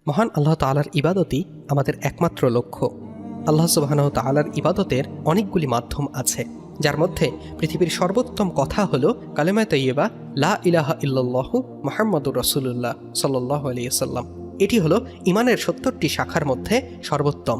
মহান আল্লাহ তাআলার ইবাদতই আমাদের একমাত্র লক্ষ্য। আল্লাহ সুবহানাহু ওয়া তাআলার ইবাদতের অনেকগুলি মাধ্যম আছে, যার মধ্যে পৃথিবীর সর্বোত্তম কথা হলো কালেমা তাইয়্যিবা লা ইলাহা ইল্লাল্লাহু মুহাম্মাদুর রাসূলুল্লাহ সাল্লাল্লাহু আলাইহি ওয়াসাল্লাম। এটি হলো ঈমানের ৭০টি শাখার মধ্যে সর্বোত্তম,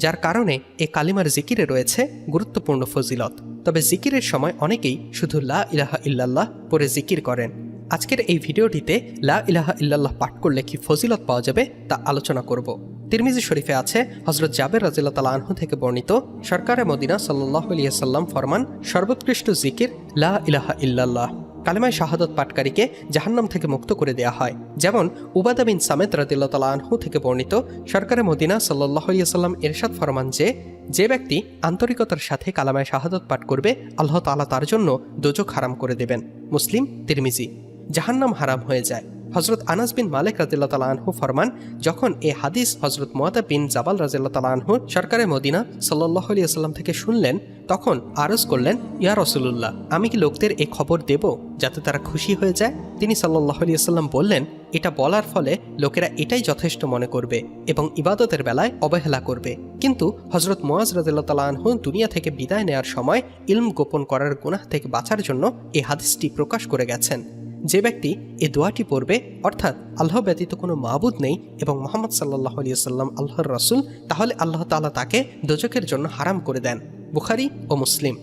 যার কারণে এ কালিমার জিকিরে রয়েছে গুরুত্বপূর্ণ ফজিলত। তবে জিকিরের সময় অনেকেই শুধু লা ইলাহা ইল্লাল্লাহ পড়ে জিকির করেন। আজকের এই ভিডিওটিতে লা ইলাহা ইল্লাল্লাহ পাঠ করলে কি ফজিলত পাওয়া যাবে তা আলোচনা করব। তিরমিজি শরীফে আছে হযরত জাবের রাদিয়াল্লাহু তাআলা আনহু থেকে বর্ণিত, সরকারে মদিনা সাল্লাল্লাহু আলাইহি ওয়াসাল্লাম ফরমান, সর্বোৎকৃষ্ট জিকির লা ইলাহা ইল্লাল্লাহ। কালেমায়ে শাহাদাত পাঠকারীকে জাহান্নাম থেকে মুক্ত করে দেয়া হয়। যেমন উবাদা বিন সামেত রাদিয়াল্লাহু তাআলা আনহু থেকে বর্ণিত, সরকারে মদিনা সাল্লাল্লাহু আলাইহি ওয়াসাল্লাম ইরশাদ ফরমান যে ব্যক্তি আন্তরিকতার সাথে কালেমায়ে শাহাদাত পাঠ করবে, আল্লাহ তাআলা তার জন্য দোজখ হারাম করে দেবেন। মুসলিম, তিরমিজি। জাহান্নাম হারাম হয়ে যায়। হযরত আনাস বিন মালিক রাদিয়াল্লাহু তাআলা আনহু ফরমান, যখন এই হাদিস হযরত মুআদা বিন জাবাল রাদিয়াল্লাহু তাআলা আনহু সরকারে মদিনা সাল্লাল্লাহু আলাইহি ওয়াসাল্লাম থেকে শুনলেন, তখন আরজ করলেন, ইয়া রাসূলুল্লাহ, আমি কি লোকদের এই খবর দেব যাতে তারা খুশি হয়ে যায়? তিনি সাল্লাল্লাহু আলাইহি ওয়াসাল্লাম বললেন, এটা বলার ফলে লোকেরা এটাই যথেষ্ট মনে করবে এবং ইবাদতের বেলায় অবহেলা করবে। কিন্তু হযরত মুআজ রাদিয়াল্লাহু তাআলা আনহু দুনিয়া থেকে বিদায় নেওয়ার সময় ইলম গোপন করার গুনাহ থেকে বাঁচার জন্য এই হাদিসটি প্রকাশ করে গেছেন। যে ব্যক্তি এই দোয়াটি পড়বে, অর্থাৎ আল্লাহ ব্যতীত কোনো মাবুদ নেই এবং মুহাম্মদ সাল্লাল্লাহু আলাইহি ওয়াসাল্লাম আল্লাহর রাসূল, তাহলে আল্লাহ তাআলা তাকে দোজখের জন্য হারাম করে দেন। বুখারী ও মুসলিম।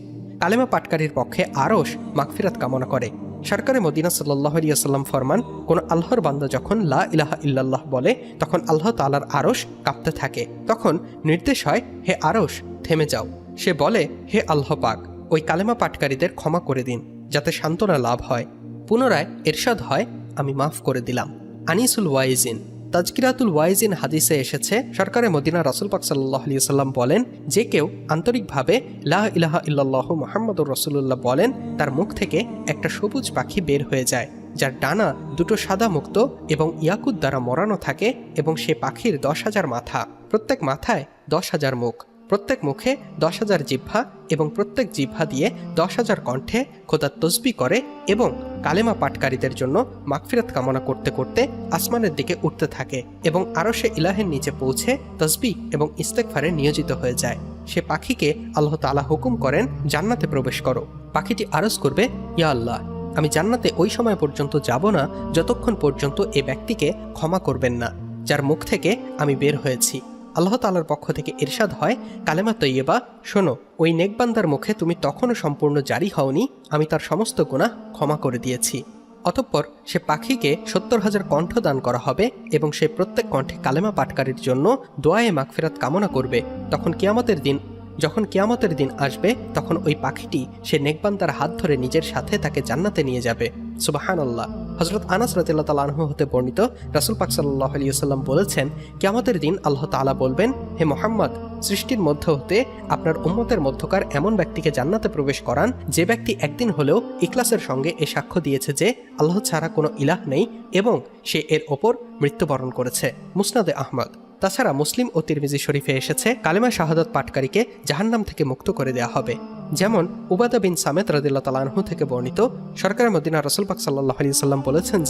কালেমা পাঠকারীর পক্ষে আরশ মাগফিরাত কামনা করে। সরকারে মদিনা সাল্লাল্লাহু আলাইহি ওয়াসাল্লাম ফরমান, কোন আল্লাহর বান্দা যখন লা ইলাহা ইল্লাল্লাহ বলে, তখন আল্লাহ তাআলার আরশ কাঁপতে থাকে। তখন নির্দেশ হয়, হে আরশ থেমে যাও। সে বলে, হে আল্লাহ পাক, ওই কালেমা পাঠকারীদের ক্ষমা করে দিন, যাতে সান্ত্বনা লাভ হয়। পুনরায় এরশাদ হয়, আমি মাফ করে দিলাম। আনিসুল ওয়াইজিন। তাজকিরাতুল ওয়াইজিন হাদিসে এসেছে, সরকারে মদিনা রাসূল পাক সাল্লাল্লাহু আলাইহি ওয়াসাল্লাম বলেন, যে কেউ আন্তরিকভাবে লা ইলাহা ইল্লাল্লাহু মুহাম্মাদুর রাসূলুল্লাহ বলেন, তার মুখ থেকে একটা সবুজ পাখি বের হয়ে যায়, যার ডানা দুটো সাদা মুক্ত এবং ইয়াকুত দ্বারা মোড়ানো থাকে, এবং সে পাখির 10,000 মাথা, প্রত্যেক মাথায় 10,000 মুখ, প্রত্যেক মুখে 10,000 জিহ্বা এবং প্রত্যেক জিহ্বা দিয়ে 10,000 কণ্ঠে খোদার তসবিহ করে এবং কালেমা পাঠকারীদের জন্য মাগফিরাত কামনা করতে করতে আসমানের দিকে উঠতে থাকে এবং আরশে ইলাহের নিচে পৌঁছে তসবিহ এবং ইস্তেগফারে নিয়োজিত হয়ে যায়। সে পাখিকে আল্লাহ তাআলা হুকুম করেন, জান্নাতে প্রবেশ করো। পাখিটি আরজ করবে, ইয়া আল্লাহ, আমি জান্নাতে ওই সময় পর্যন্ত যাব না যতক্ষণ পর্যন্ত এ ব্যক্তিকে ক্ষমা করবেন না, যার মুখ থেকে আমি বের হয়েছি। আল্লাহ তাআলার পক্ষ থেকে ইরশাদ হয়, কালেমা তাইয়্যিবা, শোনো, ওই নেকবান্দার মুখে তুমি তখনও সম্পূর্ণ জারি হওনি, আমি তার সমস্ত গুনাহ ক্ষমা করে দিয়েছি। অতঃপর সে পাখিকে 70,000 কণ্ঠ দান করা হবে এবং সে প্রত্যেক কণ্ঠে কালেমা পাঠকারীর জন্য দোয়ায়ে মাগফিরাত কামনা করবে। যখন কিয়ামতের দিন আসবে, তখন ওই পাখিটি সে নেকবান্দার হাত ধরে নিজের সাথে তাকে জান্নাতে নিয়ে যাবে। সুবহানাল্লাহ। হযরত আনাস রাদিয়াল্লাহু তাআলা আনহু হতে বর্ণিত, রাসূল পাক সাল্লাল্লাহু আলাইহি ওয়াসাল্লাম বলেছেন, কিয়ামতের দিন আল্লাহ তাআলা বলবেন, হে মুহাম্মদ, সৃষ্টির মধ্যে হতে আপনার উম্মতের মধ্যকার এমন ব্যক্তিকে জান্নাতে প্রবেশ করান, যে ব্যক্তি একদিন হলেও ইখলাসের সঙ্গে এ সাক্ষ্য দিয়েছে যে আল্লাহ ছাড়া কোনো ইলাহ নেই এবং সে এর ওপর মৃত্যুবরণ করেছে। মুসনাদে আহমদ। তাছাড়া মুসলিম ও তিরমিজি শরীফে এসেছে, কালেমা শাহাদাত পাঠকারীকে জাহান্নাম থেকে মুক্ত করে দেয়া হবে। যেমন উবাদা বিন সামেত রাদিয়াল্লাহু তাআলা আনহু থেকে বর্ণিত, সরকারে মদিনা রাসূল পাক সাল্লাল্লাহু আলাইহি ওয়াসাল্লাম বলেছেন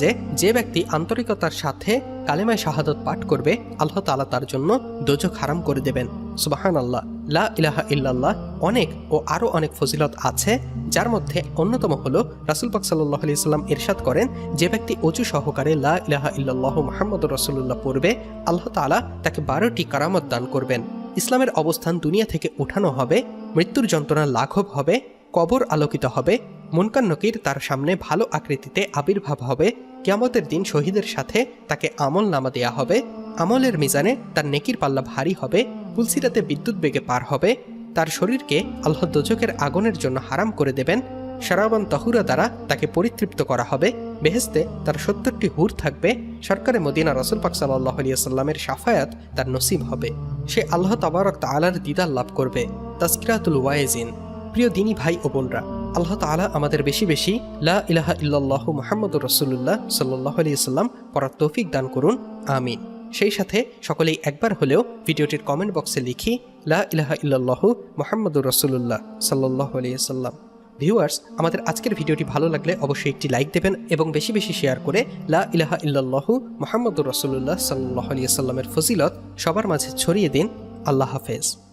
যে ব্যক্তি আন্তরিকতার সাথে কালেমায়ে শাহাদাত পাঠ করবে, আল্লাহ তাআলা তার জন্য দোজখ হারাম করে দেবেন। সুবহানাল্লাহ। লা ইলাহা ইল্লাল্লাহ অনেক ও আরও অনেক ফজিলত আছে, যার মধ্যে অন্যতম হলো রাসূল পাক সাল্লাল্লাহু আলাইহি ওয়াসাল্লাম ইরশাদ করেন, যে ব্যক্তি ওযু সহকারে লা ইলাহা ইল্লাল্লাহু মুহাম্মাদুর রাসূলুল্লাহ পড়বে, আল্লাহ তাআলা তাকে 12টি কারামত দান করবেন। ইসলামের অবস্থান দুনিয়া থেকে উঠানো হবে, মৃত্যুর যন্ত্রণা লাঘব হবে, কবর আলোকিত হবে, মুনকার নকির তার সামনে ভালো আকৃতিতে আবির্ভাব হবে, কিয়ামতের দিন শহীদের সাথে তাকে আমল নামা দেয়া হবে, আমলের মিজানে তার নেকির পাল্লা ভারী হবে, পুলসিরাতে বিদ্যুৎ বেগে পার হবে, তার শরীরকে আল্লাহ দোজখের আগুনের জন্য হারাম করে দেবেন, শারাবান তাহুরা দ্বারা তাকে পরিতৃপ্ত করা হবে, বেহেশতে তার 70টি হুর থাকবে, সরকারে মদিনা রাসূল পাক সাল্লাল্লাহু আলাইহি ওয়াসাল্লামের শাফায়াত তার নসিব হবে, সে আল্লাহ তাবারক তাআলার দিদার লাভ করবে। তাজকিরাতুল ওয়াইজিন। প্রিয় দিনী ভাই ও বোনরা, আল্লাহ তাআলা আমাদের বেশি বেশি লা ইলাহা ইল্লাল্লাহু মুহাম্মাদুর রাসূলুল্লাহ সাল্লাল্লাহু আলাইহি ওয়াসাল্লাম পড়ার তৌফিক দান করুন, আমিন। সেই সাথে সকলেই একবার হলেও ভিডিওটির কমেন্ট বক্সে লিখি, লা ইলাহা ইল্লাল্লাহু মুহাম্মাদুর রাসূলুল্লাহ সাল্লাল্লাহু আলাইহি ওয়াসাল্লাম। ভিউয়ার্স, আমাদের আজকের ভিডিওটি ভালো লাগলে অবশ্যই একটি লাইক দেবেন এবং বেশি বেশি শেয়ার করে লা ইলাহা ইল্লাল্লাহু মুহাম্মাদুর রাসূলুল্লাহ সাল্লাল্লাহু আলাইহি ওয়াসাল্লামের ফজিলত সবার মাঝে ছড়িয়ে দিন। আল্লাহ হাফেজ।